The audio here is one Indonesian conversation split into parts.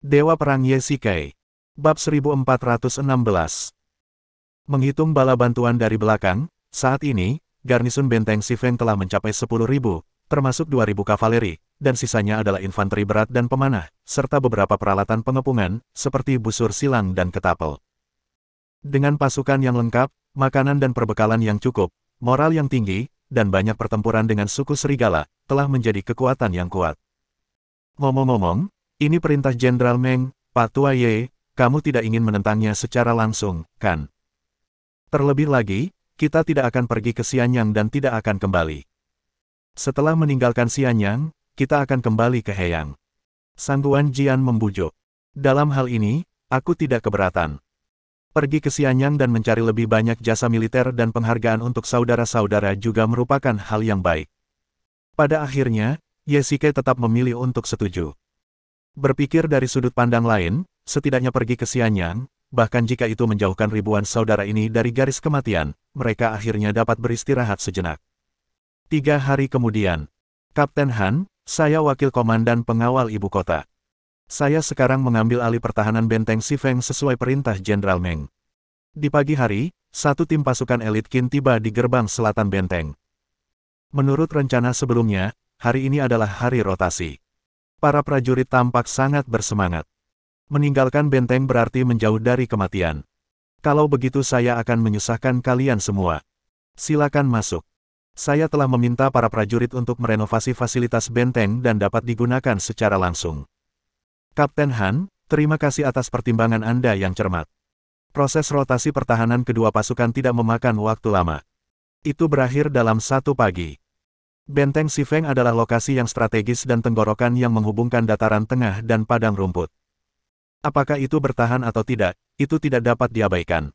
Dewa Perang Ye Shikai. Bab 1416. Menghitung bala bantuan dari belakang, saat ini, garnisun benteng Shifeng telah mencapai 10.000, termasuk 2.000 kavaleri, dan sisanya adalah infanteri berat dan pemanah, serta beberapa peralatan pengepungan, seperti busur silang dan ketapel. Dengan pasukan yang lengkap, makanan dan perbekalan yang cukup, moral yang tinggi, dan banyak pertempuran dengan suku serigala, telah menjadi kekuatan yang kuat. Ngomong-ngomong, ini perintah Jenderal Meng, Pak Tua Ye, kamu tidak ingin menentangnya secara langsung, kan? Terlebih lagi, kita tidak akan pergi ke Xianyang dan tidak akan kembali. Setelah meninggalkan Xianyang, kita akan kembali ke Heyang. Sangguan Jian membujuk. Dalam hal ini, aku tidak keberatan. Pergi ke Xianyang dan mencari lebih banyak jasa militer dan penghargaan untuk saudara-saudara juga merupakan hal yang baik. Pada akhirnya, Ye Shikai tetap memilih untuk setuju. Berpikir dari sudut pandang lain, setidaknya pergi ke Xianyang, bahkan jika itu menjauhkan ribuan saudara ini dari garis kematian, mereka akhirnya dapat beristirahat sejenak. 3 hari kemudian, Kapten Han, saya wakil komandan pengawal ibu kota. Saya sekarang mengambil alih pertahanan benteng Shifeng sesuai perintah Jenderal Meng. Di pagi hari, satu tim pasukan elit Qin tiba di gerbang selatan benteng. Menurut rencana sebelumnya, hari ini adalah hari rotasi. Para prajurit tampak sangat bersemangat. Meninggalkan benteng berarti menjauh dari kematian. Kalau begitu saya akan menyusahkan kalian semua. Silakan masuk. Saya telah meminta para prajurit untuk merenovasi fasilitas benteng dan dapat digunakan secara langsung. Kapten Han, terima kasih atas pertimbangan Anda yang cermat. Proses rotasi pertahanan kedua pasukan tidak memakan waktu lama. Itu berakhir dalam 1 pagi. Benteng Shifeng adalah lokasi yang strategis dan tenggorokan yang menghubungkan dataran tengah dan padang rumput. Apakah itu bertahan atau tidak, itu tidak dapat diabaikan.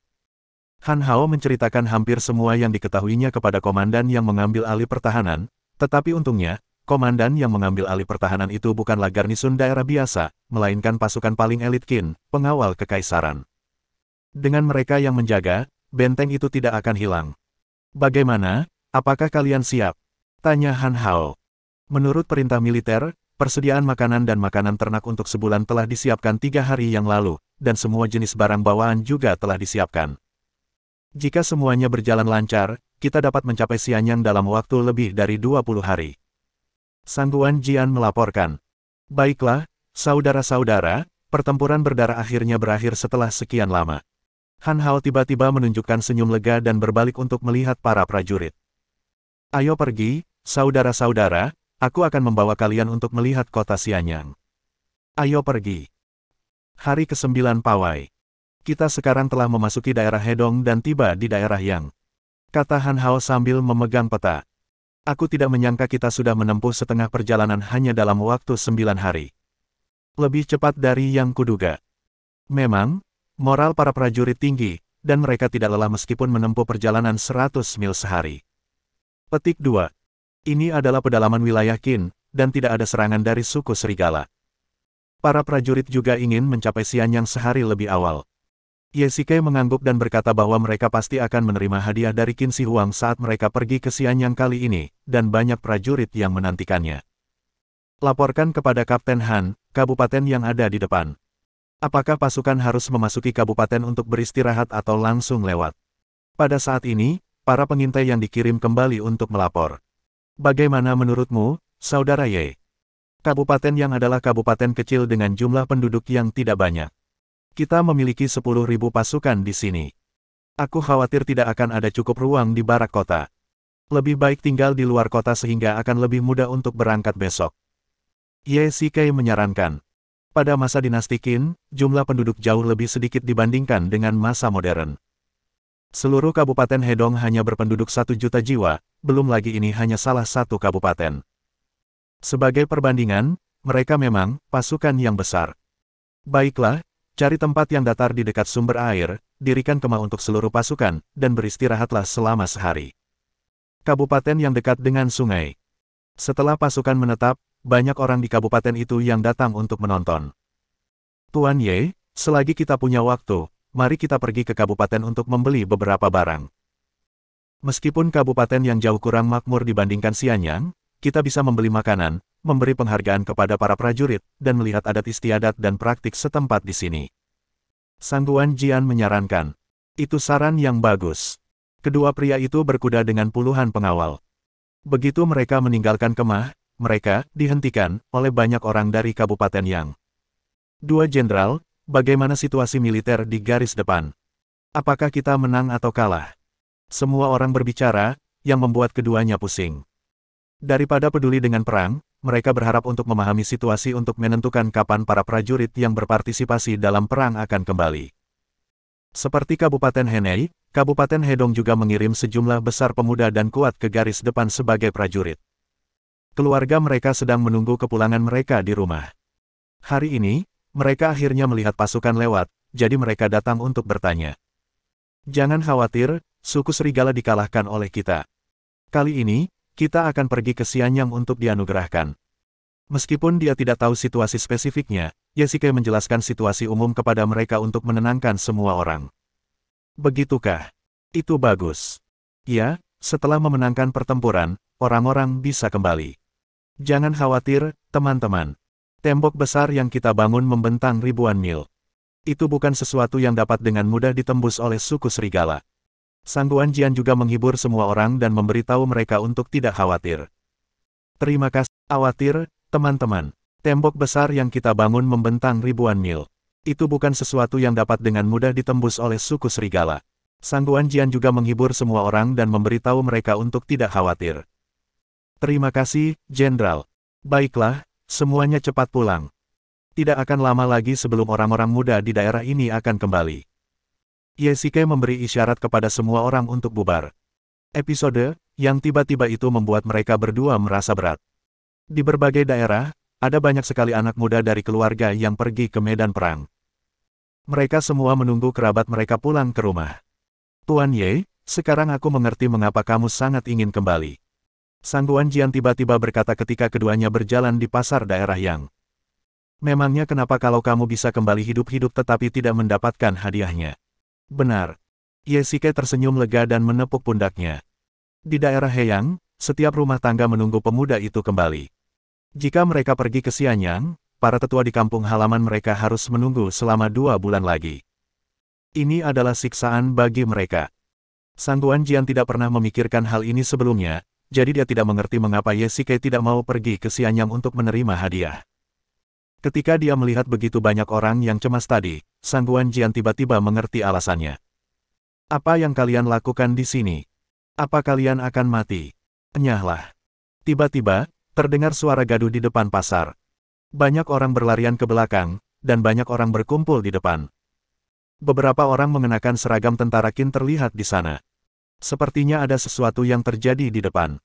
Han Hao menceritakan hampir semua yang diketahuinya kepada komandan yang mengambil alih pertahanan, tetapi untungnya, komandan yang mengambil alih pertahanan itu bukanlah garnisun daerah biasa, melainkan pasukan paling elit Qin, pengawal kekaisaran. Dengan mereka yang menjaga, benteng itu tidak akan hilang. Bagaimana, apakah kalian siap? Tanya Han Hao. Menurut perintah militer, persediaan makanan dan makanan ternak untuk sebulan telah disiapkan 3 hari yang lalu, dan semua jenis barang bawaan juga telah disiapkan. Jika semuanya berjalan lancar, kita dapat mencapai Xianyang dalam waktu lebih dari 20 hari. Sangguan Jian melaporkan. Baiklah, saudara-saudara, pertempuran berdarah akhirnya berakhir setelah sekian lama. Han Hao tiba-tiba menunjukkan senyum lega dan berbalik untuk melihat para prajurit. Ayo pergi, saudara-saudara, aku akan membawa kalian untuk melihat kota Xianyang. Ayo pergi. Hari ke-9 pawai. Kita sekarang telah memasuki daerah Hedong dan tiba di daerah Yang. Kata Han Hao sambil memegang peta. Aku tidak menyangka kita sudah menempuh setengah perjalanan hanya dalam waktu 9 hari. Lebih cepat dari yang kuduga. Memang, moral para prajurit tinggi, dan mereka tidak lelah meskipun menempuh perjalanan 100 mil sehari. Petik 2. Ini adalah pedalaman wilayah Qin, dan tidak ada serangan dari suku serigala. Para prajurit juga ingin mencapai Xianyang sehari lebih awal. Ye Shikai mengangguk dan berkata bahwa mereka pasti akan menerima hadiah dari Qin Shi Huang saat mereka pergi ke Xianyang kali ini, dan banyak prajurit yang menantikannya. Laporkan kepada Kapten Han, kabupaten yang ada di depan. Apakah pasukan harus memasuki kabupaten untuk beristirahat atau langsung lewat? Pada saat ini, para pengintai yang dikirim kembali untuk melapor. Bagaimana menurutmu, Saudara Ye? Kabupaten yang adalah kabupaten kecil dengan jumlah penduduk yang tidak banyak. Kita memiliki 10.000 pasukan di sini. Aku khawatir tidak akan ada cukup ruang di barak kota. Lebih baik tinggal di luar kota sehingga akan lebih mudah untuk berangkat besok. Ye Shikai menyarankan. Pada masa dinasti Qin, jumlah penduduk jauh lebih sedikit dibandingkan dengan masa modern. Seluruh kabupaten Hedong hanya berpenduduk 1 juta jiwa, belum lagi ini hanya salah satu kabupaten. Sebagai perbandingan, mereka memang pasukan yang besar. Baiklah, cari tempat yang datar di dekat sumber air, dirikan kemah untuk seluruh pasukan, dan beristirahatlah selama sehari. Kabupaten yang dekat dengan sungai. Setelah pasukan menetap, banyak orang di kabupaten itu yang datang untuk menonton. Tuan Ye, selagi kita punya waktu, mari kita pergi ke kabupaten untuk membeli beberapa barang. Meskipun kabupaten yang jauh kurang makmur dibandingkan Xianyang, kita bisa membeli makanan, memberi penghargaan kepada para prajurit, dan melihat adat istiadat dan praktik setempat di sini. Sangguan Jian menyarankan. Itu saran yang bagus. Kedua pria itu berkuda dengan puluhan pengawal. Begitu mereka meninggalkan kemah, mereka dihentikan oleh banyak orang dari Kabupaten Yang. Dua jenderal, bagaimana situasi militer di garis depan? Apakah kita menang atau kalah? Semua orang berbicara, yang membuat keduanya pusing. Daripada peduli dengan perang, mereka berharap untuk memahami situasi untuk menentukan kapan para prajurit yang berpartisipasi dalam perang akan kembali. Seperti Kabupaten Henei, Kabupaten Hedong juga mengirim sejumlah besar pemuda dan kuat ke garis depan sebagai prajurit. Keluarga mereka sedang menunggu kepulangan mereka di rumah. Hari ini, mereka akhirnya melihat pasukan lewat, jadi mereka datang untuk bertanya. Jangan khawatir, suku serigala dikalahkan oleh kita. Kali ini, kita akan pergi ke Xianyang untuk dianugerahkan. Meskipun dia tidak tahu situasi spesifiknya, Yesike menjelaskan situasi umum kepada mereka untuk menenangkan semua orang. Begitukah? Itu bagus. Ya, setelah memenangkan pertempuran, orang-orang bisa kembali. Jangan khawatir, teman-teman. Tembok besar yang kita bangun membentang ribuan mil. Itu bukan sesuatu yang dapat dengan mudah ditembus oleh suku serigala. Sangguan Jian juga menghibur semua orang dan memberitahu mereka untuk tidak khawatir. Terima kasih. Khawatir, teman-teman. Tembok besar yang kita bangun membentang ribuan mil. Itu bukan sesuatu yang dapat dengan mudah ditembus oleh suku serigala. Sangguan Jian juga menghibur semua orang dan memberitahu mereka untuk tidak khawatir. Terima kasih, Jenderal. Baiklah, semuanya cepat pulang. Tidak akan lama lagi sebelum orang-orang muda di daerah ini akan kembali. Yesike memberi isyarat kepada semua orang untuk bubar. Episode yang tiba-tiba itu membuat mereka berdua merasa berat. Di berbagai daerah, ada banyak sekali anak muda dari keluarga yang pergi ke medan perang. Mereka semua menunggu kerabat mereka pulang ke rumah. Tuan Ye, sekarang aku mengerti mengapa kamu sangat ingin kembali. Sangguan Jian tiba-tiba berkata ketika keduanya berjalan di pasar daerah Yang. Memangnya kenapa kalau kamu bisa kembali hidup-hidup tetapi tidak mendapatkan hadiahnya? Benar. Yesike tersenyum lega dan menepuk pundaknya. Di daerah Heyang, setiap rumah tangga menunggu pemuda itu kembali. Jika mereka pergi ke Xianyang, para tetua di kampung halaman mereka harus menunggu selama 2 bulan lagi. Ini adalah siksaan bagi mereka. Sangguan Jian tidak pernah memikirkan hal ini sebelumnya, jadi dia tidak mengerti mengapa Yesike tidak mau pergi ke Xianyang untuk menerima hadiah. Ketika dia melihat begitu banyak orang yang cemas tadi, Sangguan Jian tiba-tiba mengerti alasannya. Apa yang kalian lakukan di sini? Apa kalian akan mati? Enyahlah. Tiba-tiba, terdengar suara gaduh di depan pasar. Banyak orang berlarian ke belakang, dan banyak orang berkumpul di depan. Beberapa orang mengenakan seragam tentara Qin terlihat di sana. Sepertinya ada sesuatu yang terjadi di depan.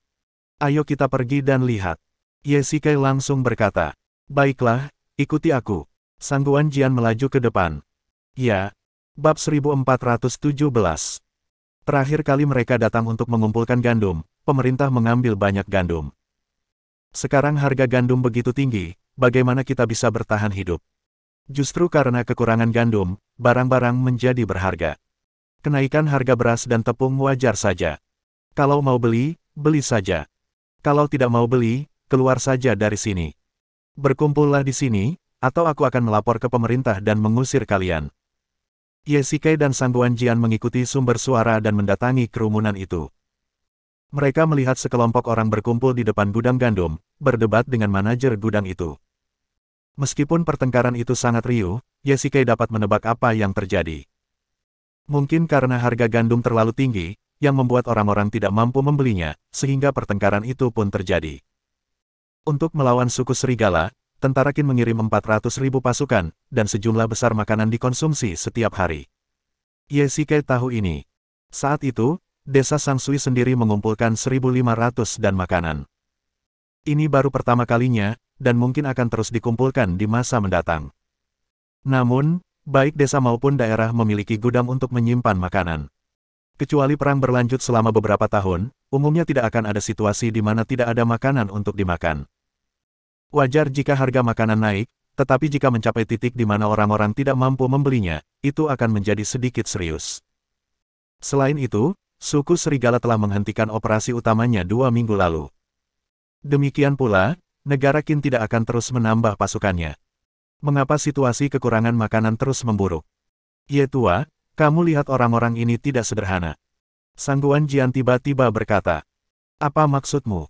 Ayo kita pergi dan lihat. Yesike langsung berkata. Baiklah, ikuti aku. Sangguan Jian melaju ke depan. Ya. Bab 1417. Terakhir kali mereka datang untuk mengumpulkan gandum, pemerintah mengambil banyak gandum. Sekarang harga gandum begitu tinggi, bagaimana kita bisa bertahan hidup? Justru karena kekurangan gandum, barang-barang menjadi berharga. Kenaikan harga beras dan tepung wajar saja. Kalau mau beli, beli saja. Kalau tidak mau beli, keluar saja dari sini. Berkumpullah di sini, atau aku akan melapor ke pemerintah dan mengusir kalian. Yesike dan Sangguan Jian mengikuti sumber suara dan mendatangi kerumunan itu. Mereka melihat sekelompok orang berkumpul di depan gudang gandum, berdebat dengan manajer gudang itu. Meskipun pertengkaran itu sangat riuh, Yesike dapat menebak apa yang terjadi. Mungkin karena harga gandum terlalu tinggi, yang membuat orang-orang tidak mampu membelinya, sehingga pertengkaran itu pun terjadi. Untuk melawan suku serigala, tentara Qin mengirim 400.000 pasukan, dan sejumlah besar makanan dikonsumsi setiap hari. Yesike tahu ini. Saat itu, desa Sangsui sendiri mengumpulkan 1.500 dan makanan. Ini baru pertama kalinya, dan mungkin akan terus dikumpulkan di masa mendatang. Namun, baik desa maupun daerah memiliki gudang untuk menyimpan makanan. Kecuali perang berlanjut selama beberapa tahun, umumnya tidak akan ada situasi di mana tidak ada makanan untuk dimakan. Wajar jika harga makanan naik, tetapi jika mencapai titik di mana orang-orang tidak mampu membelinya, itu akan menjadi sedikit serius. Selain itu, suku serigala telah menghentikan operasi utamanya 2 minggu lalu. Demikian pula, negara Qin tidak akan terus menambah pasukannya. Mengapa situasi kekurangan makanan terus memburuk? Ye tua, kamu lihat orang-orang ini tidak sederhana. Sangguan Jian tiba-tiba berkata. Apa maksudmu?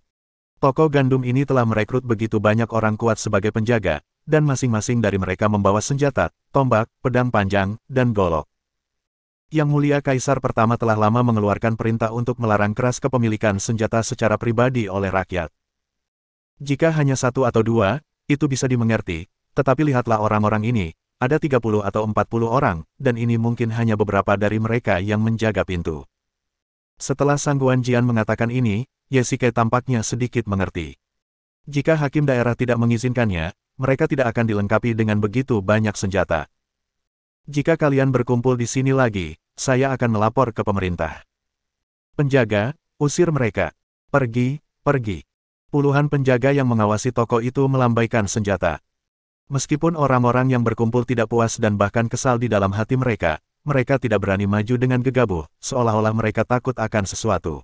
Toko gandum ini telah merekrut begitu banyak orang kuat sebagai penjaga, dan masing-masing dari mereka membawa senjata, tombak, pedang panjang, dan golok. Yang Mulia Kaisar pertama telah lama mengeluarkan perintah untuk melarang keras kepemilikan senjata secara pribadi oleh rakyat. Jika hanya satu atau dua, itu bisa dimengerti, tetapi lihatlah orang-orang ini, ada 30 atau 40 orang, dan ini mungkin hanya beberapa dari mereka yang menjaga pintu. Setelah Sangguan Jian mengatakan ini, Ye Shikai tampaknya sedikit mengerti. Jika hakim daerah tidak mengizinkannya, mereka tidak akan dilengkapi dengan begitu banyak senjata. Jika kalian berkumpul di sini lagi, saya akan melapor ke pemerintah. Penjaga, usir mereka. Pergi, pergi. Puluhan penjaga yang mengawasi toko itu melambaikan senjata. Meskipun orang-orang yang berkumpul tidak puas dan bahkan kesal di dalam hati mereka, mereka tidak berani maju dengan gegabah, seolah-olah mereka takut akan sesuatu.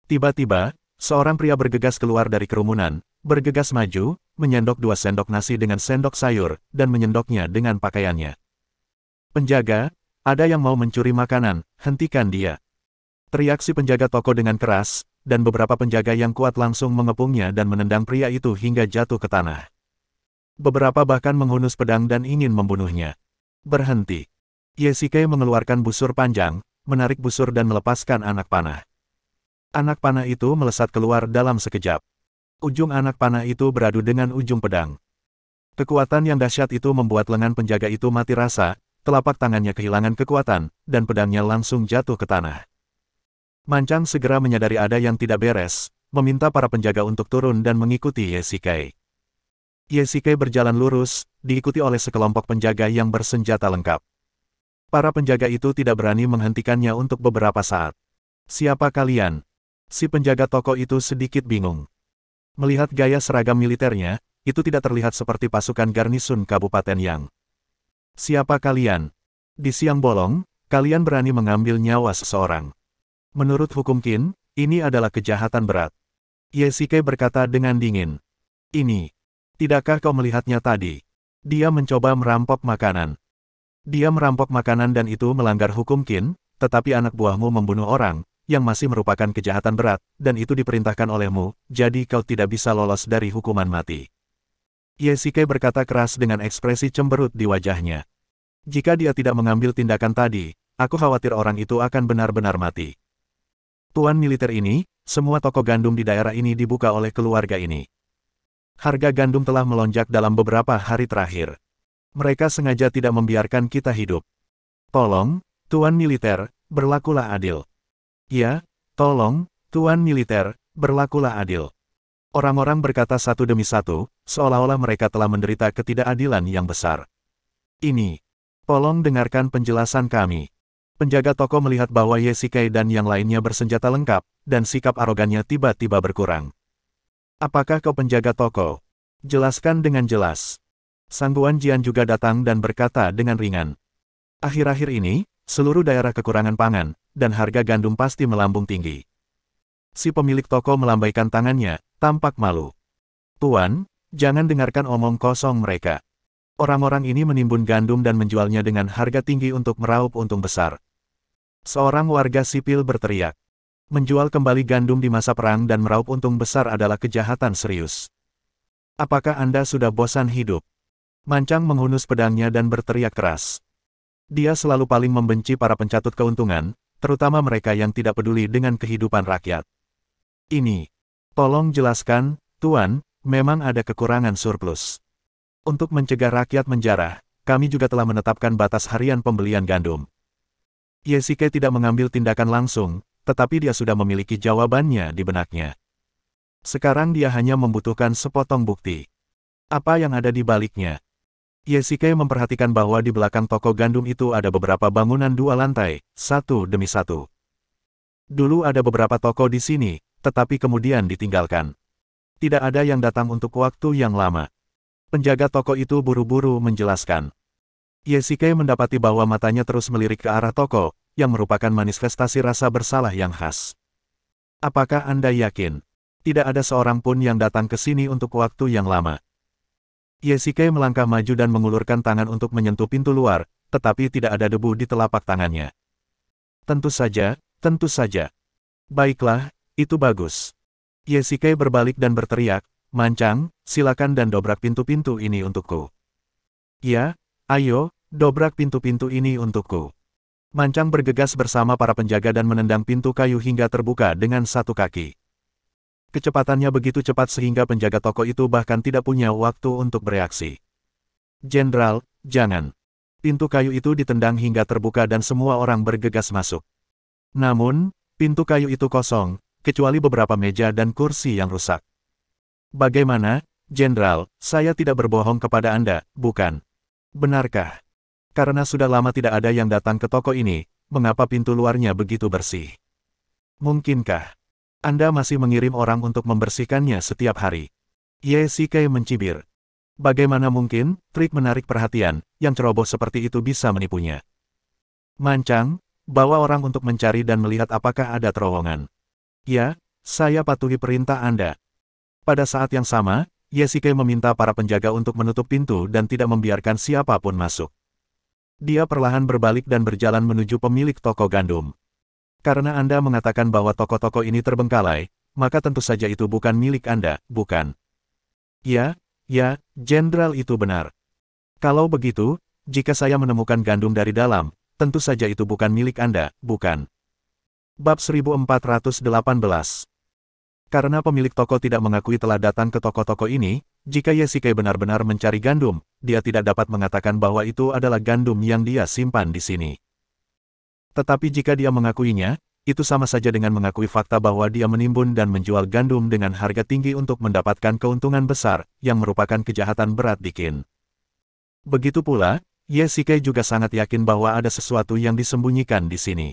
Tiba-tiba, seorang pria bergegas keluar dari kerumunan, bergegas maju, menyendok 2 sendok nasi dengan sendok sayur, dan menyendoknya dengan pakaiannya. Penjaga, ada yang mau mencuri makanan, hentikan dia. Teriak si penjaga toko dengan keras, dan beberapa penjaga yang kuat langsung mengepungnya dan menendang pria itu hingga jatuh ke tanah. Beberapa bahkan menghunus pedang dan ingin membunuhnya. Berhenti. Ye Shikai mengeluarkan busur panjang, menarik busur dan melepaskan anak panah. Anak panah itu melesat keluar dalam sekejap. Ujung anak panah itu beradu dengan ujung pedang. Kekuatan yang dahsyat itu membuat lengan penjaga itu mati rasa, telapak tangannya kehilangan kekuatan, dan pedangnya langsung jatuh ke tanah. Mancang segera menyadari ada yang tidak beres, meminta para penjaga untuk turun dan mengikuti Ye Shikai. Ye Shikai berjalan lurus, diikuti oleh sekelompok penjaga yang bersenjata lengkap. Para penjaga itu tidak berani menghentikannya untuk beberapa saat. Siapa kalian? Si penjaga toko itu sedikit bingung. Melihat gaya seragam militernya, itu tidak terlihat seperti pasukan garnisun Kabupaten Yang. Siapa kalian? Di siang bolong, kalian berani mengambil nyawa seseorang. Menurut hukum Qin, ini adalah kejahatan berat. Ye Shikai berkata dengan dingin. Ini. Tidakkah kau melihatnya tadi? Dia mencoba merampok makanan. Dia merampok makanan dan itu melanggar hukum Qin, tetapi anak buahmu membunuh orang, yang masih merupakan kejahatan berat, dan itu diperintahkan olehmu, jadi kau tidak bisa lolos dari hukuman mati. Ye Shikai berkata keras dengan ekspresi cemberut di wajahnya. Jika dia tidak mengambil tindakan tadi, aku khawatir orang itu akan benar-benar mati. Tuan militer ini, semua toko gandum di daerah ini dibuka oleh keluarga ini. Harga gandum telah melonjak dalam beberapa hari terakhir. Mereka sengaja tidak membiarkan kita hidup. Tolong, Tuan militer, berlakulah adil. Ya, tolong, Tuan militer, berlakulah adil. Orang-orang berkata satu demi satu, seolah-olah mereka telah menderita ketidakadilan yang besar. Ini. Tolong dengarkan penjelasan kami. Penjaga toko melihat bahwa Ye Shikai dan yang lainnya bersenjata lengkap, dan sikap arogannya tiba-tiba berkurang. Apakah kau penjaga toko? Jelaskan dengan jelas. Sangguan Jian juga datang dan berkata dengan ringan. Akhir-akhir ini, seluruh daerah kekurangan pangan, dan harga gandum pasti melambung tinggi. Si pemilik toko melambaikan tangannya, tampak malu. Tuan, jangan dengarkan omong kosong mereka. Orang-orang ini menimbun gandum dan menjualnya dengan harga tinggi untuk meraup untung besar. Seorang warga sipil berteriak. Menjual kembali gandum di masa perang dan meraup untung besar adalah kejahatan serius. Apakah Anda sudah bosan hidup? Mancang menghunus pedangnya dan berteriak keras. Dia selalu paling membenci para pencatut keuntungan, terutama mereka yang tidak peduli dengan kehidupan rakyat. Ini. Tolong jelaskan, Tuan, memang ada kekurangan surplus. Untuk mencegah rakyat menjarah, kami juga telah menetapkan batas harian pembelian gandum. Ye Shikai tidak mengambil tindakan langsung, tetapi dia sudah memiliki jawabannya di benaknya. Sekarang dia hanya membutuhkan sepotong bukti. Apa yang ada di baliknya? Ye Shikai memperhatikan bahwa di belakang toko gandum itu ada beberapa bangunan 2 lantai, satu demi satu. Dulu ada beberapa toko di sini, tetapi kemudian ditinggalkan. Tidak ada yang datang untuk waktu yang lama. Penjaga toko itu buru-buru menjelaskan. Ye Shikai mendapati bahwa matanya terus melirik ke arah toko, yang merupakan manifestasi rasa bersalah yang khas. Apakah Anda yakin? Tidak ada seorang pun yang datang ke sini untuk waktu yang lama. Yesike melangkah maju dan mengulurkan tangan untuk menyentuh pintu luar, tetapi tidak ada debu di telapak tangannya. Tentu saja, tentu saja. Baiklah, itu bagus. Yesike berbalik dan berteriak, "Mancang, silakan dan dobrak pintu-pintu ini untukku." "Ya, ayo, dobrak pintu-pintu ini untukku." Mancang bergegas bersama para penjaga dan menendang pintu kayu hingga terbuka dengan satu kaki. Kecepatannya begitu cepat sehingga penjaga toko itu bahkan tidak punya waktu untuk bereaksi. "Jenderal, jangan." Pintu kayu itu ditendang hingga terbuka dan semua orang bergegas masuk. Namun, pintu kayu itu kosong, kecuali beberapa meja dan kursi yang rusak. "Bagaimana, Jenderal, saya tidak berbohong kepada Anda, bukan? Benarkah? Karena sudah lama tidak ada yang datang ke toko ini, mengapa pintu luarnya begitu bersih? Mungkinkah Anda masih mengirim orang untuk membersihkannya setiap hari?" Yesike mencibir. Bagaimana mungkin trik menarik perhatian yang ceroboh seperti itu bisa menipunya? "Mancang, bawa orang untuk mencari dan melihat apakah ada terowongan." "Ya, saya patuhi perintah Anda." Pada saat yang sama, Yesike meminta para penjaga untuk menutup pintu dan tidak membiarkan siapapun masuk. Dia perlahan berbalik dan berjalan menuju pemilik toko gandum. "Karena Anda mengatakan bahwa toko-toko ini terbengkalai, maka tentu saja itu bukan milik Anda, bukan?" "Ya, ya, Jenderal, itu benar. Kalau begitu, jika saya menemukan gandum dari dalam, tentu saja itu bukan milik Anda, bukan?" Bab 1418. Karena pemilik toko tidak mengakui telah datang ke toko-toko ini, jika Yesike benar-benar mencari gandum, dia tidak dapat mengatakan bahwa itu adalah gandum yang dia simpan di sini. Tetapi jika dia mengakuinya, itu sama saja dengan mengakui fakta bahwa dia menimbun dan menjual gandum dengan harga tinggi untuk mendapatkan keuntungan besar, yang merupakan kejahatan berat di Qin. Begitu pula, Yesike juga sangat yakin bahwa ada sesuatu yang disembunyikan di sini.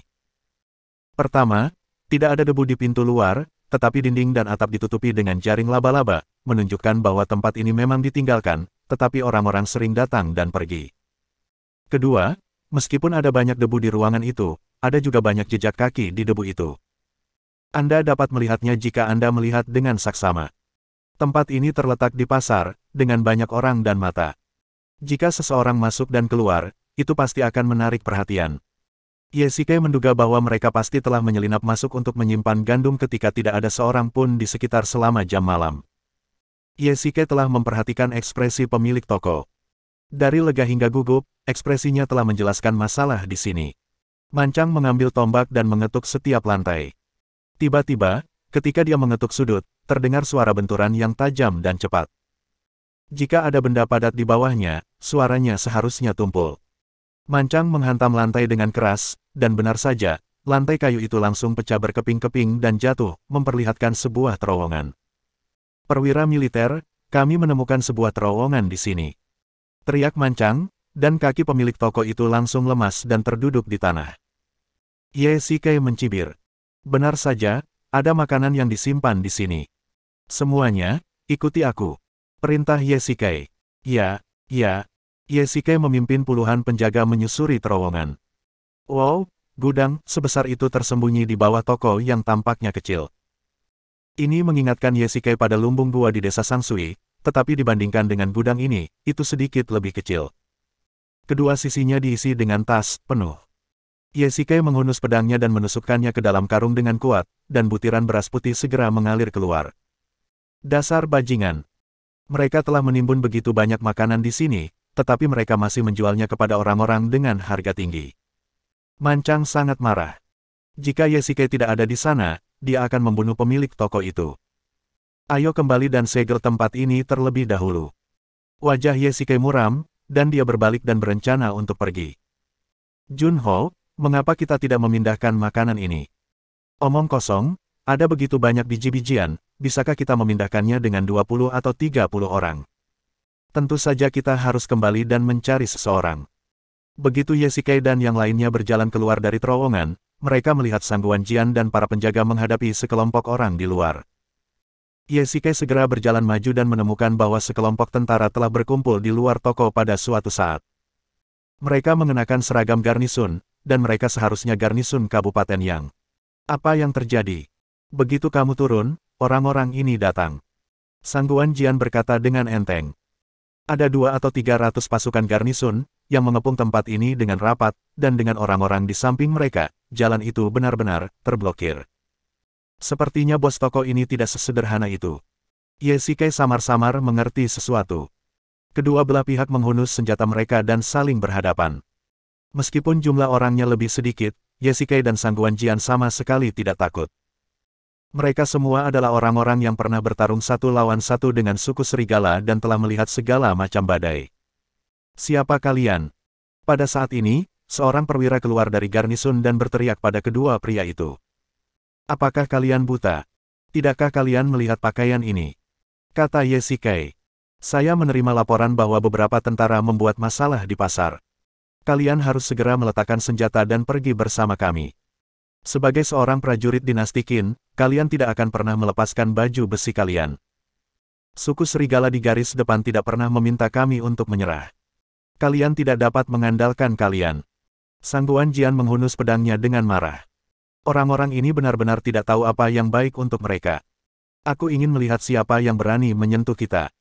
Pertama, tidak ada debu di pintu luar, tetapi dinding dan atap ditutupi dengan jaring laba-laba, menunjukkan bahwa tempat ini memang ditinggalkan, tetapi orang-orang sering datang dan pergi. Kedua, meskipun ada banyak debu di ruangan itu, ada juga banyak jejak kaki di debu itu. Anda dapat melihatnya jika Anda melihat dengan saksama. Tempat ini terletak di pasar, dengan banyak orang dan mata. Jika seseorang masuk dan keluar, itu pasti akan menarik perhatian. Yesike menduga bahwa mereka pasti telah menyelinap masuk untuk menyimpan gandum ketika tidak ada seorang pun di sekitar selama jam malam. Yesike telah memperhatikan ekspresi pemilik toko. Dari lega hingga gugup, ekspresinya telah menjelaskan masalah di sini. Mancang mengambil tombak dan mengetuk setiap lantai. Tiba-tiba, ketika dia mengetuk sudut, terdengar suara benturan yang tajam dan cepat. Jika ada benda padat di bawahnya, suaranya seharusnya tumpul. Mancang menghantam lantai dengan keras, dan benar saja, lantai kayu itu langsung pecah berkeping-keping dan jatuh, memperlihatkan sebuah terowongan. "Perwira militer, kami menemukan sebuah terowongan di sini," teriak Mancang, dan kaki pemilik toko itu langsung lemas dan terduduk di tanah. Yesike mencibir. "Benar saja, ada makanan yang disimpan di sini. Semuanya, ikuti aku," perintah Yesike. "Ya, ya." Yesike memimpin puluhan penjaga menyusuri terowongan. Wow, gudang sebesar itu tersembunyi di bawah toko yang tampaknya kecil. Ini mengingatkan Yesike pada lumbung gua di desa Sangsui, tetapi dibandingkan dengan gudang ini, itu sedikit lebih kecil. Kedua sisinya diisi dengan tas penuh. Yesike menghunus pedangnya dan menusukkannya ke dalam karung dengan kuat, dan butiran beras putih segera mengalir keluar. "Dasar bajingan. Mereka telah menimbun begitu banyak makanan di sini, tetapi mereka masih menjualnya kepada orang-orang dengan harga tinggi." Mancang sangat marah. Jika Yesike tidak ada di sana, dia akan membunuh pemilik toko itu. "Ayo kembali dan segel tempat ini terlebih dahulu." Wajah Yesike muram, dan dia berbalik dan berencana untuk pergi. "Junho, mengapa kita tidak memindahkan makanan ini? Omong kosong, ada begitu banyak biji-bijian, bisakah kita memindahkannya dengan 20 atau 30 orang? Tentu saja kita harus kembali dan mencari seseorang." Begitu Yesike dan yang lainnya berjalan keluar dari terowongan, mereka melihat Sang Guanjian dan para penjaga menghadapi sekelompok orang di luar. Yesike segera berjalan maju dan menemukan bahwa sekelompok tentara telah berkumpul di luar toko pada suatu saat. Mereka mengenakan seragam garnisun, dan mereka seharusnya garnisun Kabupaten Yang. "Apa yang terjadi? Begitu kamu turun, orang-orang ini datang. Sangguan Jian berkata dengan enteng. Ada 2 atau 300 pasukan garnisun, yang mengepung tempat ini dengan rapat, dan dengan orang-orang di samping mereka, jalan itu benar-benar terblokir. Sepertinya bos toko ini tidak sesederhana itu. Ye Shikai samar-samar mengerti sesuatu. Kedua belah pihak menghunus senjata mereka dan saling berhadapan. Meskipun jumlah orangnya lebih sedikit, Ye Shikai dan Sangguan Jian sama sekali tidak takut. Mereka semua adalah orang-orang yang pernah bertarung satu lawan satu dengan suku serigala dan telah melihat segala macam badai. Siapa kalian? Pada saat ini, seorang perwira keluar dari garnisun dan berteriak pada kedua pria itu. Apakah kalian buta? Tidakkah kalian melihat pakaian ini? Kata Ye Shikai. Saya menerima laporan bahwa beberapa tentara membuat masalah di pasar. Kalian harus segera meletakkan senjata dan pergi bersama kami. Sebagai seorang prajurit dinasti Qin, kalian tidak akan pernah melepaskan baju besi kalian. Suku serigala di garis depan tidak pernah meminta kami untuk menyerah. Kalian tidak dapat mengandalkan kalian. Sangguan Jian menghunus pedangnya dengan marah. Orang-orang ini benar-benar tidak tahu apa yang baik untuk mereka. Aku ingin melihat siapa yang berani menyentuh kita.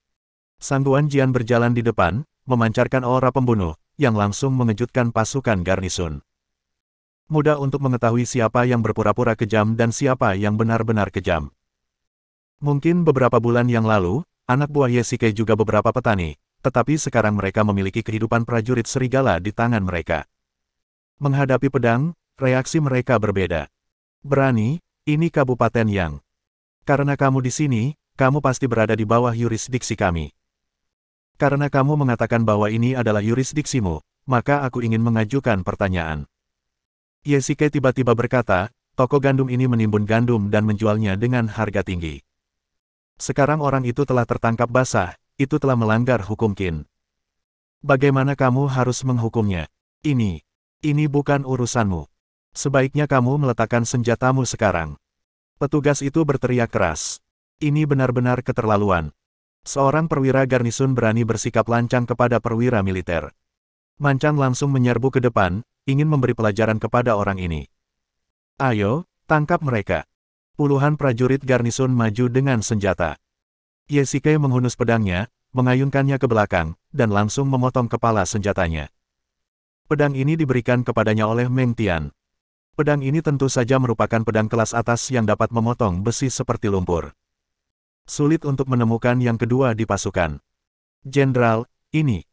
Sangguan Jian berjalan di depan, memancarkan aura pembunuh, yang langsung mengejutkan pasukan garnisun. Mudah untuk mengetahui siapa yang berpura-pura kejam dan siapa yang benar-benar kejam. Mungkin beberapa bulan yang lalu, anak buah Ye Shikai juga beberapa petani, tetapi sekarang mereka memiliki kehidupan prajurit serigala di tangan mereka. Menghadapi pedang, reaksi mereka berbeda. Berani, ini Kabupaten Yang. Karena kamu di sini, kamu pasti berada di bawah yurisdiksi kami. Karena kamu mengatakan bahwa ini adalah yurisdiksimu, maka aku ingin mengajukan pertanyaan. Ye Shikai tiba-tiba berkata, toko gandum ini menimbun gandum dan menjualnya dengan harga tinggi. Sekarang orang itu telah tertangkap basah, itu telah melanggar hukum Qin. Bagaimana kamu harus menghukumnya? Ini bukan urusanmu. Sebaiknya kamu meletakkan senjatamu sekarang. Petugas itu berteriak keras. Ini benar-benar keterlaluan. Seorang perwira garnisun berani bersikap lancang kepada perwira militer. Mancang langsung menyerbu ke depan, ingin memberi pelajaran kepada orang ini. Ayo, tangkap mereka. Puluhan prajurit garnisun maju dengan senjata. Ye Shikai menghunus pedangnya, mengayunkannya ke belakang, dan langsung memotong kepala senjatanya. Pedang ini diberikan kepadanya oleh Meng Tian. Pedang ini tentu saja merupakan pedang kelas atas yang dapat memotong besi seperti lumpur. Sulit untuk menemukan yang kedua di pasukan. Jenderal, ini.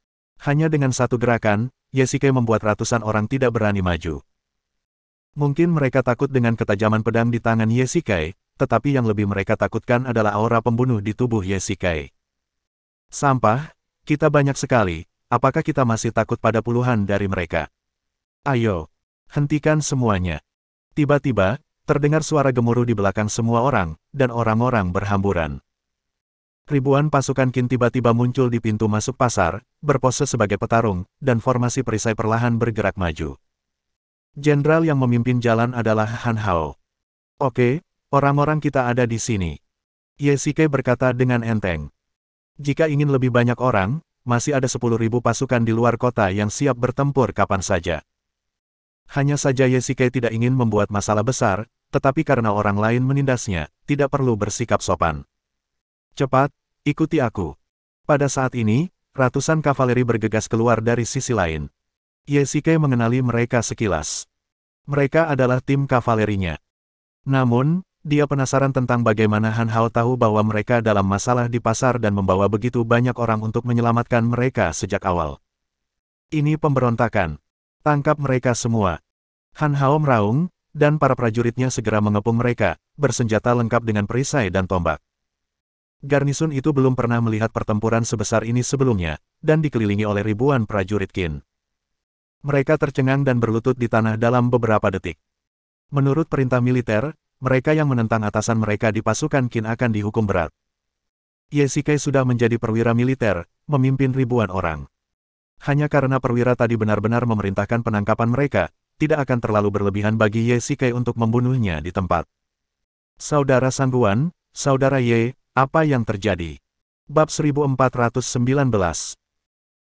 Hanya dengan satu gerakan, Ye Shikai membuat ratusan orang tidak berani maju. Mungkin mereka takut dengan ketajaman pedang di tangan Ye Shikai, tetapi yang lebih mereka takutkan adalah aura pembunuh di tubuh Ye Shikai. Sampah, kita banyak sekali, apakah kita masih takut pada puluhan dari mereka? Ayo, hentikan semuanya. Tiba-tiba, terdengar suara gemuruh di belakang semua orang, dan orang-orang berhamburan. Ribuan pasukan Qin tiba-tiba muncul di pintu masuk pasar, berpose sebagai petarung, dan formasi perisai perlahan bergerak maju. Jenderal yang memimpin jalan adalah Han Hao. Oke, orang-orang kita ada di sini. Ye Shikai berkata dengan enteng. Jika ingin lebih banyak orang, masih ada 10.000 pasukan di luar kota yang siap bertempur kapan saja. Hanya saja Ye Shikai tidak ingin membuat masalah besar, tetapi karena orang lain menindasnya, tidak perlu bersikap sopan. Cepat, ikuti aku. Pada saat ini, ratusan kavaleri bergegas keluar dari sisi lain. Ye Shikai mengenali mereka sekilas. Mereka adalah tim kavalerinya. Namun, dia penasaran tentang bagaimana Han Hao tahu bahwa mereka dalam masalah di pasar dan membawa begitu banyak orang untuk menyelamatkan mereka sejak awal. Ini pemberontakan. Tangkap mereka semua. Han Hao meraung, dan para prajuritnya segera mengepung mereka, bersenjata lengkap dengan perisai dan tombak. Garnisun itu belum pernah melihat pertempuran sebesar ini sebelumnya, dan dikelilingi oleh ribuan prajurit Qin. Mereka tercengang dan berlutut di tanah dalam beberapa detik. Menurut perintah militer, mereka yang menentang atasan mereka di pasukan Qin akan dihukum berat. Ye Shikai sudah menjadi perwira militer, memimpin ribuan orang. Hanya karena perwira tadi benar-benar memerintahkan penangkapan mereka, tidak akan terlalu berlebihan bagi Ye Shikai untuk membunuhnya di tempat. Saudara Sangguan, Saudara Ye, apa yang terjadi? Bab 1419.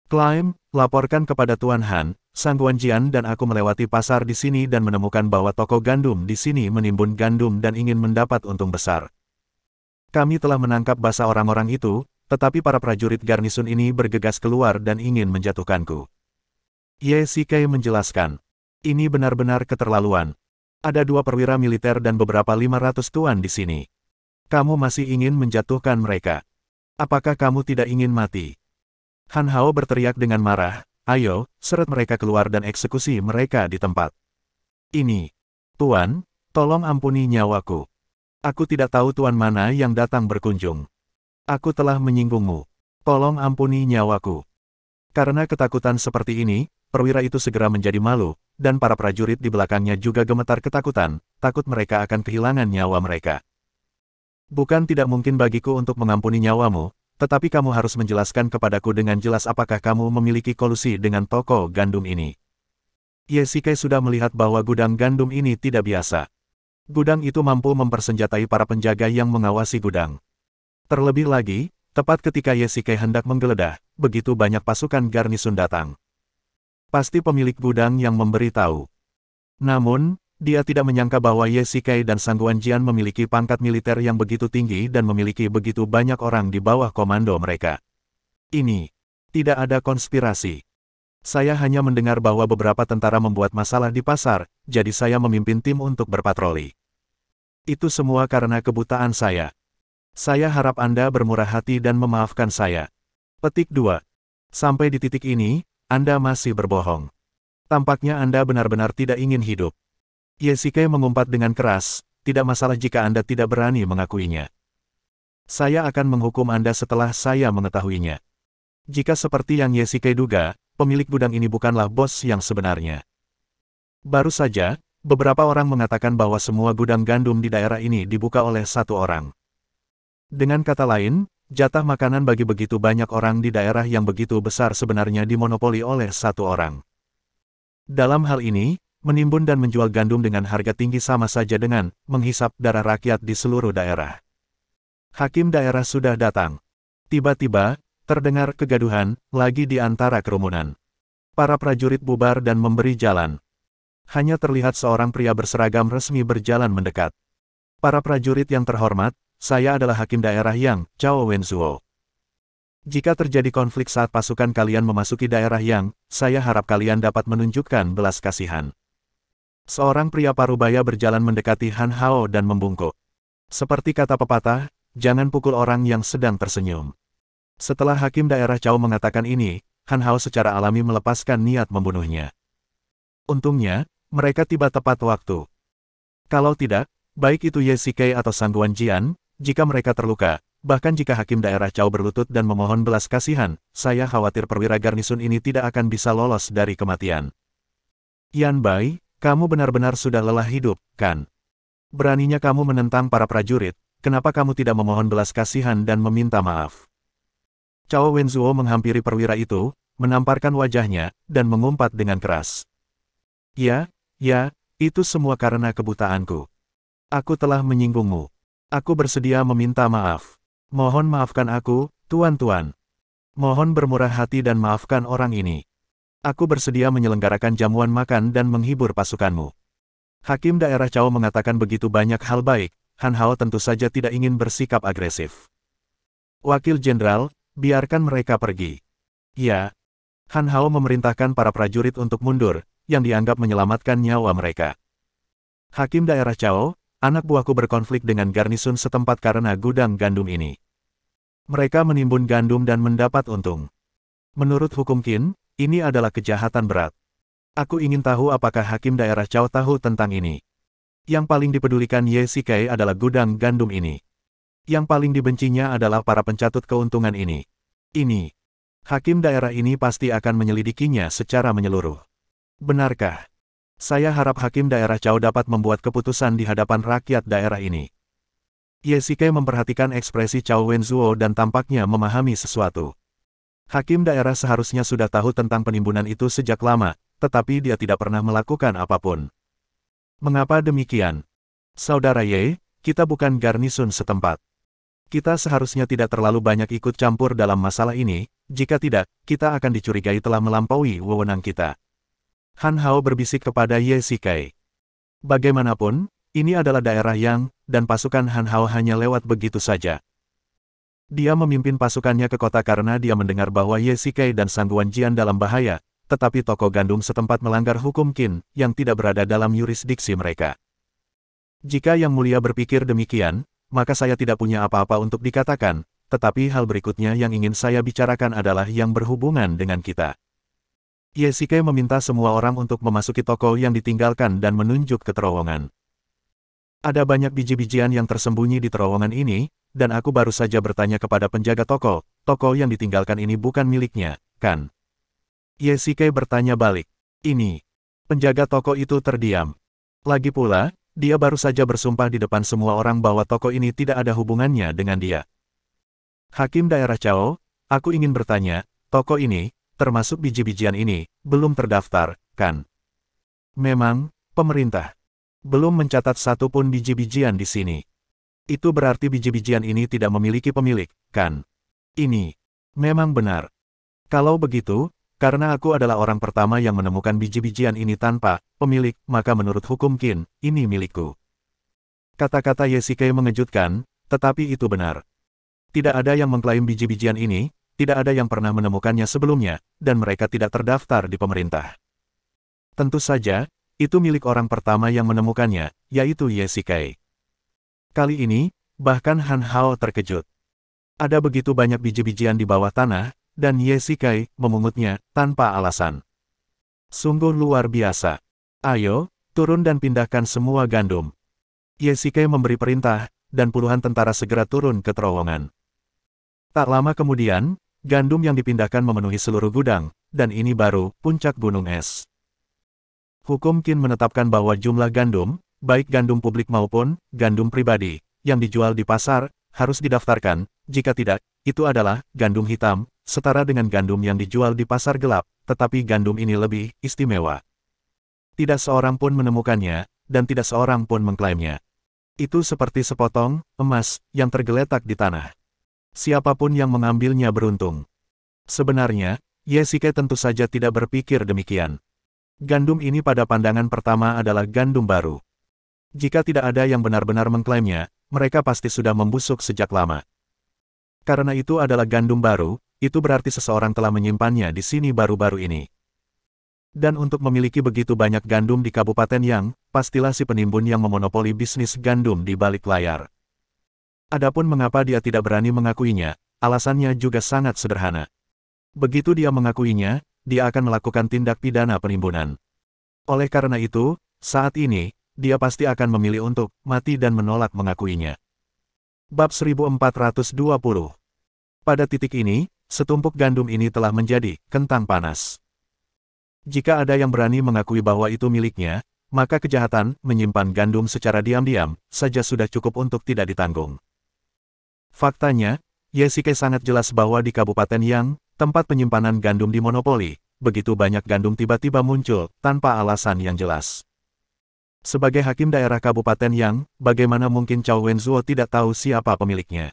Klaim, laporkan kepada Tuan Han, Sangguan Jian dan aku melewati pasar di sini dan menemukan bahwa toko gandum di sini menimbun gandum dan ingin mendapat untung besar. Kami telah menangkap basa orang-orang itu, tetapi para prajurit garnisun ini bergegas keluar dan ingin menjatuhkanku. Ye Shikai menjelaskan. Ini benar-benar keterlaluan. Ada 2 perwira militer dan beberapa 500 tuan di sini. Kamu masih ingin menjatuhkan mereka. Apakah kamu tidak ingin mati? Han Hao berteriak dengan marah, ayo, seret mereka keluar dan eksekusi mereka di tempat. Ini. Tuan, tolong ampuni nyawaku. Aku tidak tahu tuan mana yang datang berkunjung. Aku telah menyinggungmu. Tolong ampuni nyawaku. Karena ketakutan seperti ini, perwira itu segera menjadi malu, dan para prajurit di belakangnya juga gemetar ketakutan, takut mereka akan kehilangan nyawa mereka. Bukan tidak mungkin bagiku untuk mengampuni nyawamu, tetapi kamu harus menjelaskan kepadaku dengan jelas apakah kamu memiliki kolusi dengan toko gandum ini. Ye Shikai sudah melihat bahwa gudang gandum ini tidak biasa. Gudang itu mampu mempersenjatai para penjaga yang mengawasi gudang. Terlebih lagi, tepat ketika Ye Shikai hendak menggeledah, begitu banyak pasukan garnisun datang. Pasti pemilik gudang yang memberitahu. Namun, dia tidak menyangka bahwa Ye Shikai dan Sangguan Jian memiliki pangkat militer yang begitu tinggi dan memiliki begitu banyak orang di bawah komando mereka. Ini tidak ada konspirasi. Saya hanya mendengar bahwa beberapa tentara membuat masalah di pasar, jadi saya memimpin tim untuk berpatroli. Itu semua karena kebutaan saya. Saya harap Anda bermurah hati dan memaafkan saya. Petik 2. Sampai di titik ini, Anda masih berbohong. Tampaknya Anda benar-benar tidak ingin hidup. Ye Shikai mengumpat dengan keras, tidak masalah jika Anda tidak berani mengakuinya. Saya akan menghukum Anda setelah saya mengetahuinya. Jika seperti yang Ye Shikai duga, pemilik gudang ini bukanlah bos yang sebenarnya. Baru saja, beberapa orang mengatakan bahwa semua gudang gandum di daerah ini dibuka oleh satu orang. Dengan kata lain, jatah makanan bagi begitu banyak orang di daerah yang begitu besar sebenarnya dimonopoli oleh satu orang. Dalam hal ini, menimbun dan menjual gandum dengan harga tinggi sama saja dengan menghisap darah rakyat di seluruh daerah. Hakim daerah sudah datang. Tiba-tiba, terdengar kegaduhan lagi di antara kerumunan. Para prajurit bubar dan memberi jalan. Hanya terlihat seorang pria berseragam resmi berjalan mendekat. Para prajurit yang terhormat, saya adalah hakim daerah Yang, Cao Wenzuo. Jika terjadi konflik saat pasukan kalian memasuki daerah Yang, saya harap kalian dapat menunjukkan belas kasihan. Seorang pria parubaya berjalan mendekati Han Hao dan membungkuk. Seperti kata pepatah, jangan pukul orang yang sedang tersenyum. Setelah hakim daerah Cao mengatakan ini, Han Hao secara alami melepaskan niat membunuhnya. Untungnya, mereka tiba tepat waktu. Kalau tidak, baik itu Ye Shikai atau Sangguan Jian, jika mereka terluka, bahkan jika hakim daerah Cao berlutut dan memohon belas kasihan, saya khawatir perwira garnisun ini tidak akan bisa lolos dari kematian. Yan Bai, kamu benar-benar sudah lelah hidup, kan? Beraninya kamu menentang para prajurit, kenapa kamu tidak memohon belas kasihan dan meminta maaf? Cao Wenzuo menghampiri perwira itu, menamparkan wajahnya, dan mengumpat dengan keras. Ya, itu semua karena kebutaanku. Aku telah menyinggungmu. Aku bersedia meminta maaf. Mohon maafkan aku, tuan-tuan. Mohon bermurah hati dan maafkan orang ini. Aku bersedia menyelenggarakan jamuan makan dan menghibur pasukanmu. Hakim daerah Cao mengatakan begitu banyak hal baik, Han Hao tentu saja tidak ingin bersikap agresif. Wakil Jenderal, biarkan mereka pergi. Ya. Han Hao memerintahkan para prajurit untuk mundur, yang dianggap menyelamatkan nyawa mereka. Hakim daerah Cao, anak buahku berkonflik dengan garnisun setempat karena gudang gandum ini. Mereka menimbun gandum dan mendapat untung. Menurut hukum Qin, ini adalah kejahatan berat. Aku ingin tahu apakah hakim daerah Cao tahu tentang ini. Yang paling dipedulikan Ye Shikai adalah gudang gandum ini. Yang paling dibencinya adalah para pencatut keuntungan ini. Ini. Hakim daerah ini pasti akan menyelidikinya secara menyeluruh. Benarkah? Saya harap hakim daerah Cao dapat membuat keputusan di hadapan rakyat daerah ini. Ye Shikai memperhatikan ekspresi Cao Wenzuo dan tampaknya memahami sesuatu. Hakim daerah seharusnya sudah tahu tentang penimbunan itu sejak lama, tetapi dia tidak pernah melakukan apapun. Mengapa demikian? Saudara Ye, kita bukan garnisun setempat. Kita seharusnya tidak terlalu banyak ikut campur dalam masalah ini, jika tidak, kita akan dicurigai telah melampaui wewenang kita. Han Hao berbisik kepada Ye Shikai. Bagaimanapun, Ini adalah daerah Yang, dan pasukan Han Hao hanya lewat begitu saja. Dia memimpin pasukannya ke kota karena dia mendengar bahwa Ye Shikai dan Sang Guanjian dalam bahaya, tetapi toko gandum setempat melanggar hukum Qin, yang tidak berada dalam yurisdiksi mereka. Jika Yang Mulia berpikir demikian, maka saya tidak punya apa-apa untuk dikatakan, tetapi hal berikutnya yang ingin saya bicarakan adalah yang berhubungan dengan kita. Ye Shikai meminta semua orang untuk memasuki toko yang ditinggalkan dan menunjuk ke terowongan. Ada banyak biji-bijian yang tersembunyi di terowongan ini, dan aku baru saja bertanya kepada penjaga toko yang ditinggalkan ini bukan miliknya, kan? Ye Shikai bertanya balik. Ini. Penjaga toko itu terdiam. Lagi pula, dia baru saja bersumpah di depan semua orang bahwa toko ini tidak ada hubungannya dengan dia. Hakim Daerah Cao, aku ingin bertanya, toko ini, termasuk biji-bijian ini, belum terdaftar, kan? Memang, pemerintah belum mencatat satu pun biji-bijian di sini. Itu berarti biji-bijian ini tidak memiliki pemilik, kan? Ini memang benar. Kalau begitu, karena aku adalah orang pertama yang menemukan biji-bijian ini tanpa pemilik, maka menurut hukum Qin, ini milikku. Kata-kata Ye Shikai mengejutkan, tetapi itu benar. Tidak ada yang mengklaim biji-bijian ini, tidak ada yang pernah menemukannya sebelumnya, dan mereka tidak terdaftar di pemerintah. Tentu saja, itu milik orang pertama yang menemukannya, yaitu Ye Shikai. Kali ini, bahkan Han Hao terkejut. Ada begitu banyak biji-bijian di bawah tanah, dan Ye Shikai memungutnya tanpa alasan. Sungguh luar biasa. Ayo, turun dan pindahkan semua gandum. Ye Shikai memberi perintah, dan puluhan tentara segera turun ke terowongan. Tak lama kemudian, gandum yang dipindahkan memenuhi seluruh gudang, dan ini baru puncak gunung es. Hukum Qin menetapkan bahwa jumlah gandum, baik gandum publik maupun gandum pribadi, yang dijual di pasar, harus didaftarkan. Jika tidak, itu adalah gandum hitam, setara dengan gandum yang dijual di pasar gelap, tetapi gandum ini lebih istimewa. Tidak seorang pun menemukannya, dan tidak seorang pun mengklaimnya. Itu seperti sepotong emas yang tergeletak di tanah. Siapapun yang mengambilnya beruntung. Sebenarnya, Ye Shikai tentu saja tidak berpikir demikian. Gandum ini pada pandangan pertama adalah gandum baru. Jika tidak ada yang benar-benar mengklaimnya, mereka pasti sudah membusuk sejak lama. Karena itu adalah gandum baru, itu berarti seseorang telah menyimpannya di sini baru-baru ini. Dan untuk memiliki begitu banyak gandum di Kabupaten Yang, pastilah si penimbun yang memonopoli bisnis gandum di balik layar. Adapun mengapa dia tidak berani mengakuinya, alasannya juga sangat sederhana. Begitu dia mengakuinya, dia akan melakukan tindak pidana penimbunan. Oleh karena itu, saat ini, dia pasti akan memilih untuk mati dan menolak mengakuinya. Bab 1420. Pada titik ini, setumpuk gandum ini telah menjadi kentang panas. Jika ada yang berani mengakui bahwa itu miliknya, maka kejahatan menyimpan gandum secara diam-diam saja sudah cukup untuk tidak ditanggung. Faktanya, Ye Shikai sangat jelas bahwa di Kabupaten Yang, tempat penyimpanan gandum dimonopoli, begitu banyak gandum tiba-tiba muncul, tanpa alasan yang jelas. Sebagai hakim daerah Kabupaten Yang, bagaimana mungkin Cao Wenzuo tidak tahu siapa pemiliknya?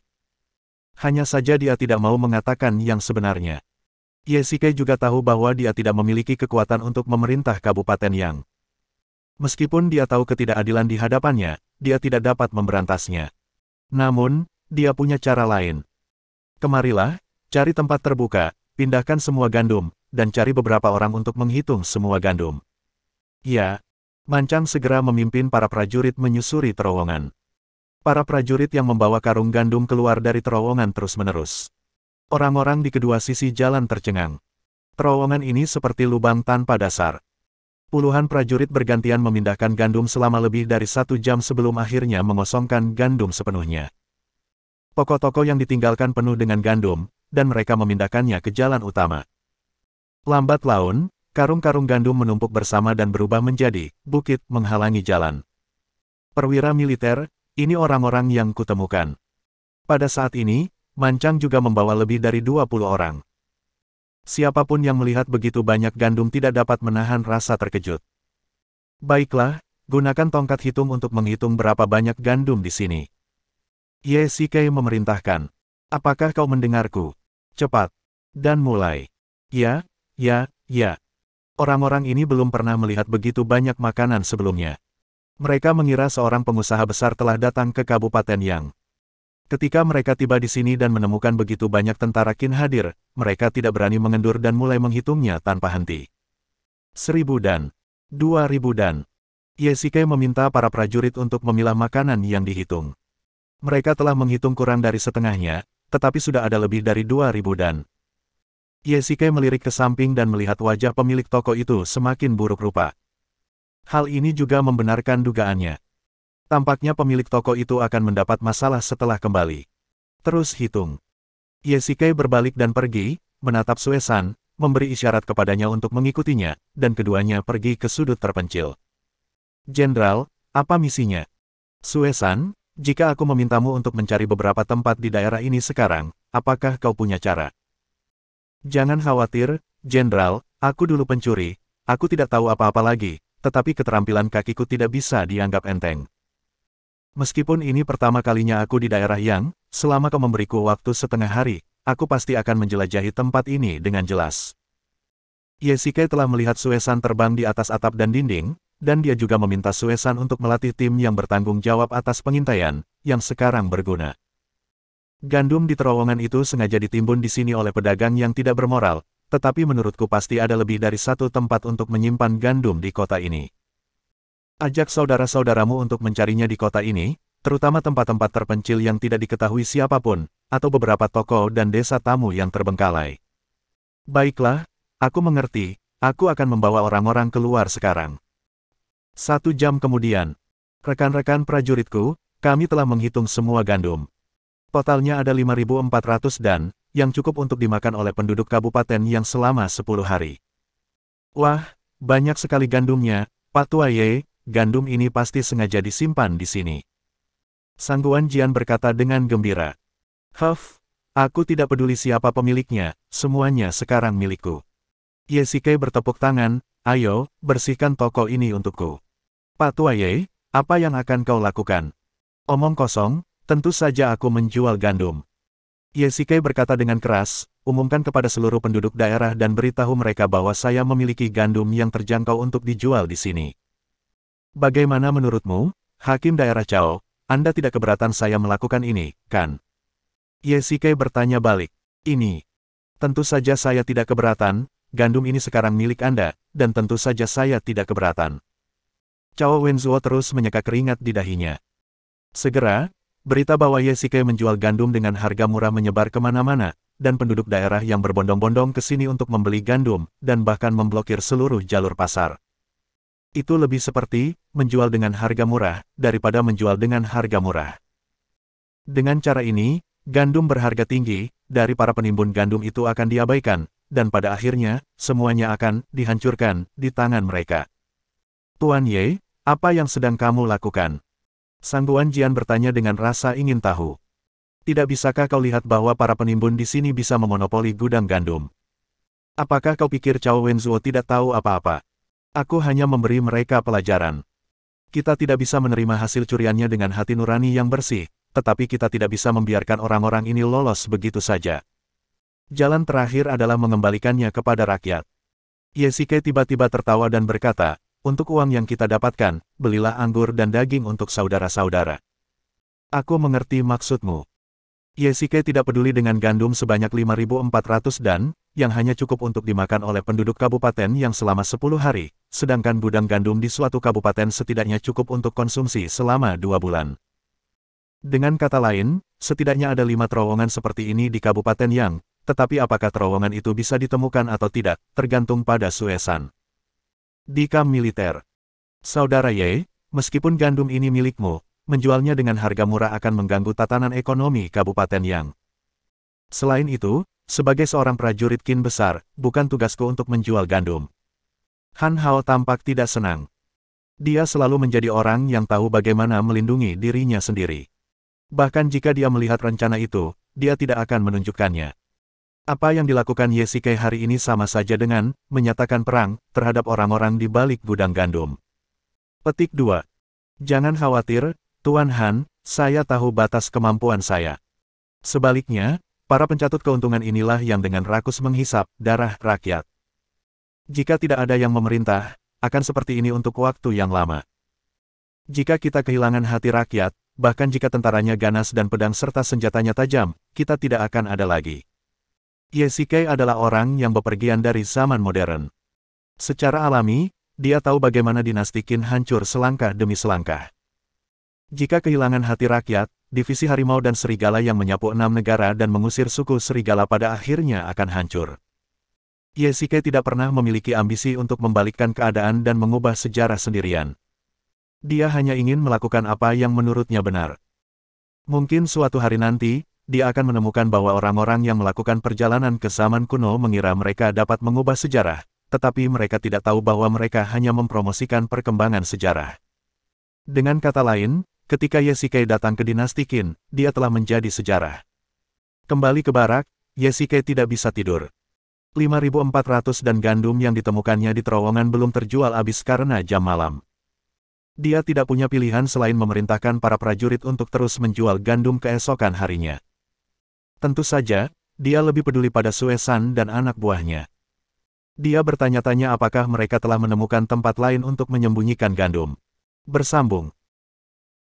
Hanya saja dia tidak mau mengatakan yang sebenarnya. Ye Shikai juga tahu bahwa dia tidak memiliki kekuatan untuk memerintah Kabupaten Yang. Meskipun dia tahu ketidakadilan di hadapannya, dia tidak dapat memberantasnya. Namun, dia punya cara lain. Kemarilah, cari tempat terbuka, pindahkan semua gandum, dan cari beberapa orang untuk menghitung semua gandum. Ya, Mancang segera memimpin para prajurit menyusuri terowongan. Para prajurit yang membawa karung gandum keluar dari terowongan terus-menerus. Orang-orang di kedua sisi jalan tercengang. Terowongan ini seperti lubang tanpa dasar. Puluhan prajurit bergantian memindahkan gandum selama lebih dari 1 jam sebelum akhirnya mengosongkan gandum sepenuhnya. Toko-toko yang ditinggalkan penuh dengan gandum, dan mereka memindahkannya ke jalan utama. Lambat laun, karung-karung gandum menumpuk bersama dan berubah menjadi bukit menghalangi jalan. Perwira militer, ini orang-orang yang kutemukan. Pada saat ini, Mancang juga membawa lebih dari 20 orang. Siapapun yang melihat begitu banyak gandum tidak dapat menahan rasa terkejut. Baiklah, gunakan tongkat hitung untuk menghitung berapa banyak gandum di sini. Ye Shikai memerintahkan. Apakah kau mendengarku? Cepat. Dan mulai. Ya. Orang-orang ini belum pernah melihat begitu banyak makanan sebelumnya. Mereka mengira seorang pengusaha besar telah datang ke Kabupaten Yang. Ketika mereka tiba di sini dan menemukan begitu banyak tentara Qin hadir, mereka tidak berani mengendur dan mulai menghitungnya tanpa henti. 1.000 dan 2.000 dan. Ye Shikai meminta para prajurit untuk memilah makanan yang dihitung. Mereka telah menghitung kurang dari setengahnya, tetapi sudah ada lebih dari 2.000 dan. Ye Shikai melirik ke samping dan melihat wajah pemilik toko itu semakin buruk rupa. Hal ini juga membenarkan dugaannya. Tampaknya pemilik toko itu akan mendapat masalah setelah kembali. Terus hitung. Ye Shikai berbalik dan pergi, menatap Sue-san, memberi isyarat kepadanya untuk mengikutinya, dan keduanya pergi ke sudut terpencil. Jenderal, apa misinya? Sue-san, jika aku memintamu untuk mencari beberapa tempat di daerah ini sekarang, apakah kau punya cara? Jangan khawatir, Jenderal, aku dulu pencuri, aku tidak tahu apa-apa lagi, tetapi keterampilan kakiku tidak bisa dianggap enteng. Meskipun ini pertama kalinya aku di daerah Yang, selama kau memberiku waktu setengah hari, aku pasti akan menjelajahi tempat ini dengan jelas. Ye Shikai telah melihat Sue-san terbang di atas atap dan dinding, dan dia juga meminta Sue-san untuk melatih tim yang bertanggung jawab atas pengintaian, yang sekarang berguna. Gandum di terowongan itu sengaja ditimbun di sini oleh pedagang yang tidak bermoral, tetapi menurutku pasti ada lebih dari satu tempat untuk menyimpan gandum di kota ini. Ajak saudara-saudaramu untuk mencarinya di kota ini, terutama tempat-tempat terpencil yang tidak diketahui siapapun, atau beberapa toko dan desa tamu yang terbengkalai. Baiklah, aku mengerti, aku akan membawa orang-orang keluar sekarang. 1 jam kemudian, rekan-rekan prajuritku, kami telah menghitung semua gandum. Totalnya ada 5.400 dan, yang cukup untuk dimakan oleh penduduk kabupaten yang selama 10 hari. Wah, banyak sekali gandumnya, Pak Tua Ye. Gandum ini pasti sengaja disimpan di sini. Sangguan Jian berkata dengan gembira. Huff, aku tidak peduli siapa pemiliknya, semuanya sekarang milikku. Ye Shikai bertepuk tangan, ayo, bersihkan toko ini untukku. Pak Tua Ye, apa yang akan kau lakukan? Omong kosong, tentu saja aku menjual gandum. Ye Shikai berkata dengan keras, umumkan kepada seluruh penduduk daerah dan beritahu mereka bahwa saya memiliki gandum yang terjangkau untuk dijual di sini. Bagaimana menurutmu, Hakim Daerah Cao, Anda tidak keberatan saya melakukan ini, kan? Ye Shikai bertanya balik. Ini. Tentu saja saya tidak keberatan, gandum ini sekarang milik Anda, dan tentu saja saya tidak keberatan. Cao Wenzuo terus menyeka keringat di dahinya. Segera, berita bahwa Ye Shikai menjual gandum dengan harga murah menyebar kemana-mana, dan penduduk daerah yang berbondong-bondong ke sini untuk membeli gandum, dan bahkan memblokir seluruh jalur pasar. Itu lebih seperti menjual dengan harga murah, daripada menjual dengan harga murah. Dengan cara ini, gandum berharga tinggi, dari para penimbun gandum itu akan diabaikan, dan pada akhirnya, semuanya akan dihancurkan di tangan mereka. Tuan Ye, apa yang sedang kamu lakukan? Sangguan Jian bertanya dengan rasa ingin tahu. Tidak bisakah kau lihat bahwa para penimbun di sini bisa memonopoli gudang gandum? Apakah kau pikir Cao Wenzuo tidak tahu apa-apa? Aku hanya memberi mereka pelajaran. Kita tidak bisa menerima hasil curiannya dengan hati nurani yang bersih, tetapi kita tidak bisa membiarkan orang-orang ini lolos begitu saja. Jalan terakhir adalah mengembalikannya kepada rakyat. Ye Shikai tiba-tiba tertawa dan berkata, untuk uang yang kita dapatkan, belilah anggur dan daging untuk saudara-saudara. Aku mengerti maksudmu. Ye Shikai tidak peduli dengan gandum sebanyak 5.400 dan, yang hanya cukup untuk dimakan oleh penduduk kabupaten yang selama 10 hari, sedangkan gudang gandum di suatu kabupaten setidaknya cukup untuk konsumsi selama 2 bulan. Dengan kata lain, setidaknya ada 5 terowongan seperti ini di Kabupaten Yang, tetapi apakah terowongan itu bisa ditemukan atau tidak, tergantung pada Sue-san. Di kamp militer. Saudara Ye, meskipun gandum ini milikmu, menjualnya dengan harga murah akan mengganggu tatanan ekonomi Kabupaten Yang. Selain itu, sebagai seorang prajurit Qin besar, bukan tugasku untuk menjual gandum. Han Hao tampak tidak senang. Dia selalu menjadi orang yang tahu bagaimana melindungi dirinya sendiri. Bahkan jika dia melihat rencana itu, dia tidak akan menunjukkannya. Apa yang dilakukan Ye Shikai hari ini sama saja dengan menyatakan perang terhadap orang-orang di balik gudang gandum. Petik 2. Jangan khawatir, Tuan Han, saya tahu batas kemampuan saya. Sebaliknya, para pencatut keuntungan inilah yang dengan rakus menghisap darah rakyat. Jika tidak ada yang memerintah, akan seperti ini untuk waktu yang lama. Jika kita kehilangan hati rakyat, bahkan jika tentaranya ganas dan pedang serta senjatanya tajam, kita tidak akan ada lagi. Ye Shikai adalah orang yang bepergian dari zaman modern. Secara alami, dia tahu bagaimana dinasti Qin hancur selangkah demi selangkah. Jika kehilangan hati rakyat, divisi harimau dan serigala yang menyapu 6 negara dan mengusir suku serigala pada akhirnya akan hancur. Ye Shikai tidak pernah memiliki ambisi untuk membalikkan keadaan dan mengubah sejarah sendirian. Dia hanya ingin melakukan apa yang menurutnya benar. Mungkin suatu hari nanti, dia akan menemukan bahwa orang-orang yang melakukan perjalanan ke zaman kuno mengira mereka dapat mengubah sejarah, tetapi mereka tidak tahu bahwa mereka hanya mempromosikan perkembangan sejarah. Dengan kata lain, ketika Ye Shikai datang ke dinasti Qin, dia telah menjadi sejarah. Kembali ke barak, Ye Shikai tidak bisa tidur. 5.400 dan gandum yang ditemukannya di terowongan belum terjual habis karena jam malam. Dia tidak punya pilihan selain memerintahkan para prajurit untuk terus menjual gandum keesokan harinya. Tentu saja, dia lebih peduli pada Sue San dan anak buahnya. Dia bertanya-tanya apakah mereka telah menemukan tempat lain untuk menyembunyikan gandum. Bersambung.